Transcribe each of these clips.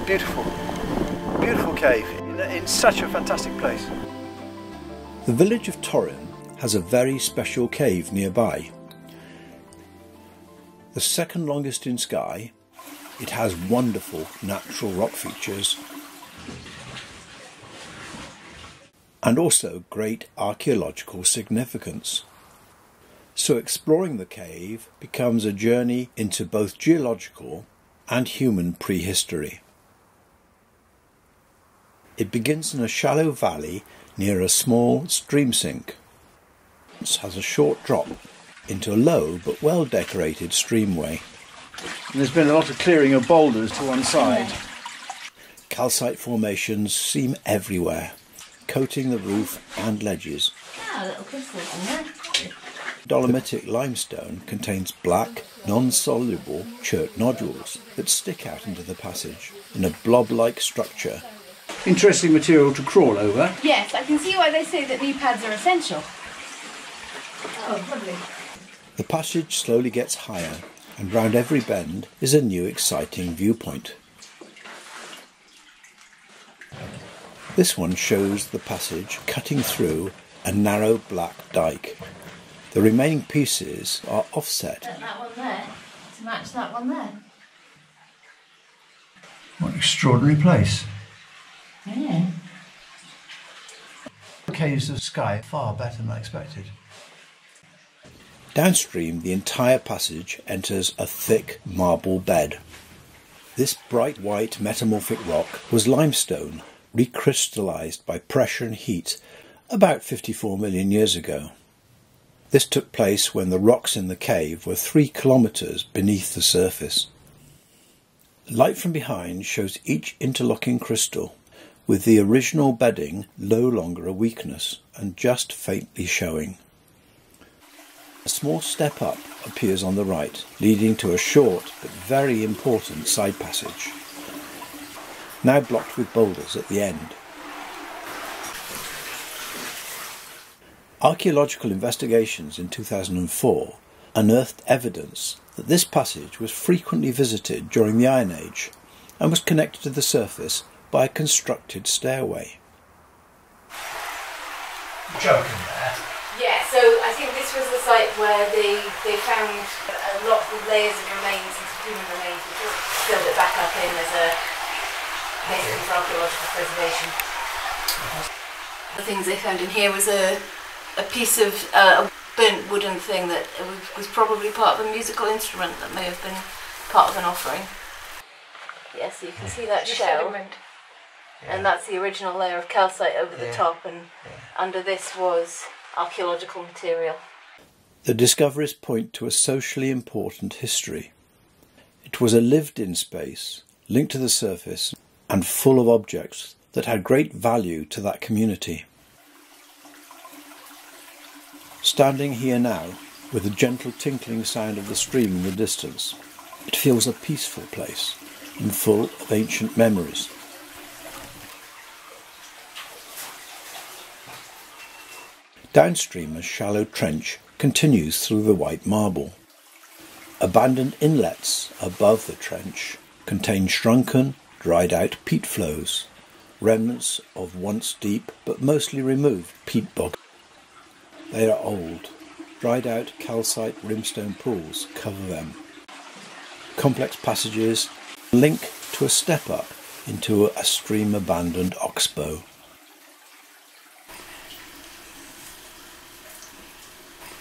Beautiful, beautiful cave in such a fantastic place. The village of Torrin has a very special cave nearby. The second longest in Skye, it has wonderful natural rock features and also great archaeological significance. So exploring the cave becomes a journey into both geological and human prehistory. It begins in a shallow valley near a small stream sink. It has a short drop into a low but well decorated streamway. And there's been a lot of clearing of boulders to one side. Calcite formations seem everywhere, coating the roof and ledges. Little crystals in there. Dolomitic limestone contains black, non-soluble chert nodules that stick out into the passage in a blob-like structure. Interesting material to crawl over. Yes, I can see why they say that knee pads are essential. Oh, lovely. The passage slowly gets higher, and round every bend is a new exciting viewpoint. This one shows the passage cutting through a narrow black dyke. The remaining pieces are offset. That one there to match that one there. What an extraordinary place. Yeah. The caves of Skye are far better than I expected. Downstream, the entire passage enters a thick marble bed. This bright white metamorphic rock was limestone, recrystallised by pressure and heat about 54 million years ago. This took place when the rocks in the cave were 3 kilometres beneath the surface. Light from behind shows each interlocking crystal, with the original bedding no longer a weakness and just faintly showing. A small step up appears on the right, leading to a short but very important side passage, now blocked with boulders at the end. Archaeological investigations in 2004 unearthed evidence that this passage was frequently visited during the Iron Age and was connected to the surface by a constructed stairway. Joking there. Yeah, so I think this was the site where they found a lot of layers of remains and human remains, which filled it back up in as a basically for archaeological preservation. The things they found in here was a piece of a burnt wooden thing that was probably part of a musical instrument that may have been part of an offering. Yes, so you can see that shell, and that's the original layer of calcite over the top, and under this was archaeological material. The discoveries point to a socially important history. It was a lived-in space, linked to the surface, and full of objects that had great value to that community. Standing here now, with the gentle tinkling sound of the stream in the distance, it feels a peaceful place and full of ancient memories. Downstream, a shallow trench continues through the white marble. Abandoned inlets above the trench contain shrunken, dried-out peat flows, remnants of once deep but mostly removed peat bog. They are old, dried-out calcite rimstone pools cover them. Complex passages link to a step-up into a stream-abandoned oxbow.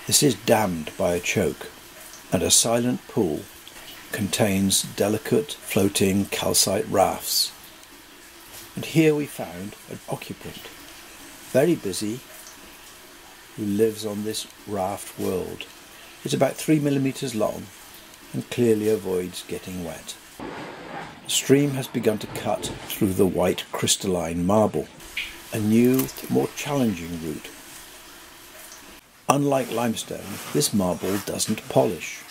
This is dammed by a choke, and a silent pool contains delicate floating calcite rafts. And here we found an occupant, very busy, who lives on this raft world. It's about 3 millimetres long and clearly avoids getting wet. The stream has begun to cut through the white crystalline marble, a new, more challenging route. Unlike limestone, this marble doesn't polish.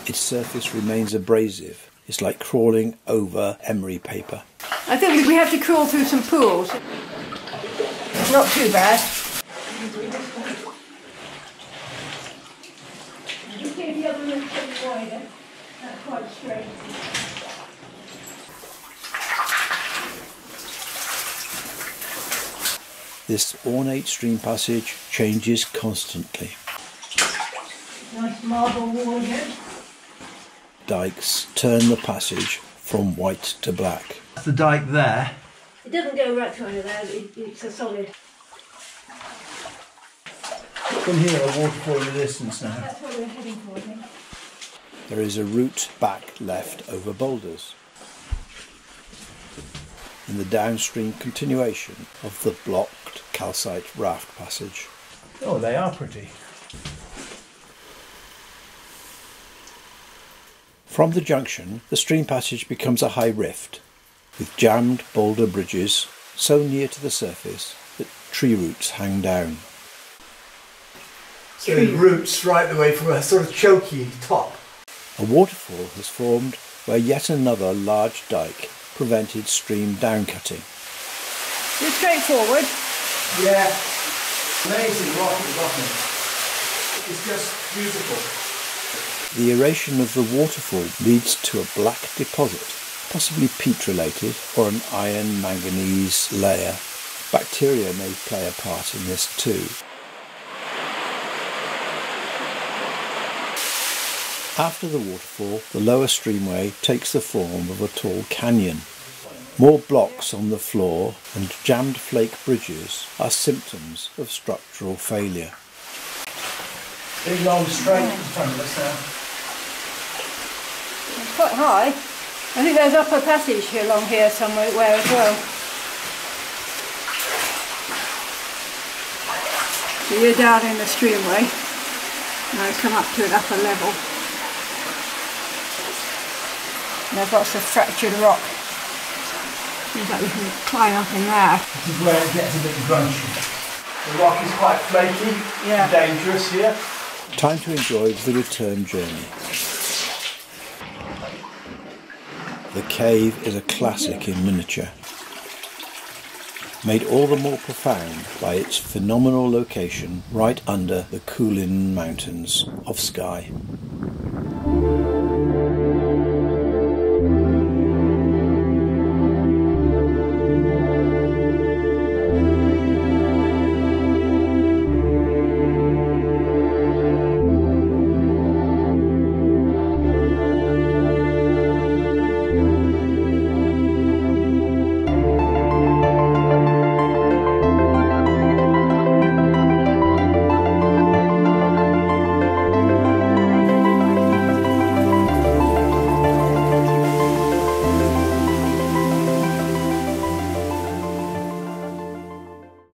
Its surface remains abrasive. It's like crawling over emery paper. I think we have to crawl through some pools. It's not too bad. You see the other room's getting wider. That's quite straight. This ornate stream passage changes constantly. Nice marble wall again. Dikes turn the passage from white to black. That's the dike there. It doesn't go right through under there, it's a solid. From here, a waterfall in the distance now. That's where we're heading for, I think. There is a route back left over boulders in the downstream continuation of the blocked calcite raft passage. Oh, they are pretty. From the junction, the stream passage becomes a high rift, with jammed boulder bridges so near to the surface that tree roots hang down. So the roots right the way from a sort of choky top. A waterfall has formed where yet another large dike prevented stream downcutting. It's straightforward. Yeah, amazing rock at the bottom. It's just beautiful. The aeration of the waterfall leads to a black deposit, possibly peat related or an iron manganese layer. Bacteria may play a part in this too. After the waterfall, the lower streamway takes the form of a tall canyon. More blocks on the floor and jammed flake bridges are symptoms of structural failure. Big long straight in front of us now. It's quite high. I think there's upper passage here along here somewhere as well. So you're down in the streamway. Now you come up to an upper level. And there's lots of fractured rock. Seems like we can climb up in there. This is where it gets a bit grunchy. The rock is quite flaky, Yeah. dangerous here. Time to enjoy the return journey. The cave is a classic in miniature, made all the more profound by its phenomenal location right under the Coolin Mountains of Skye.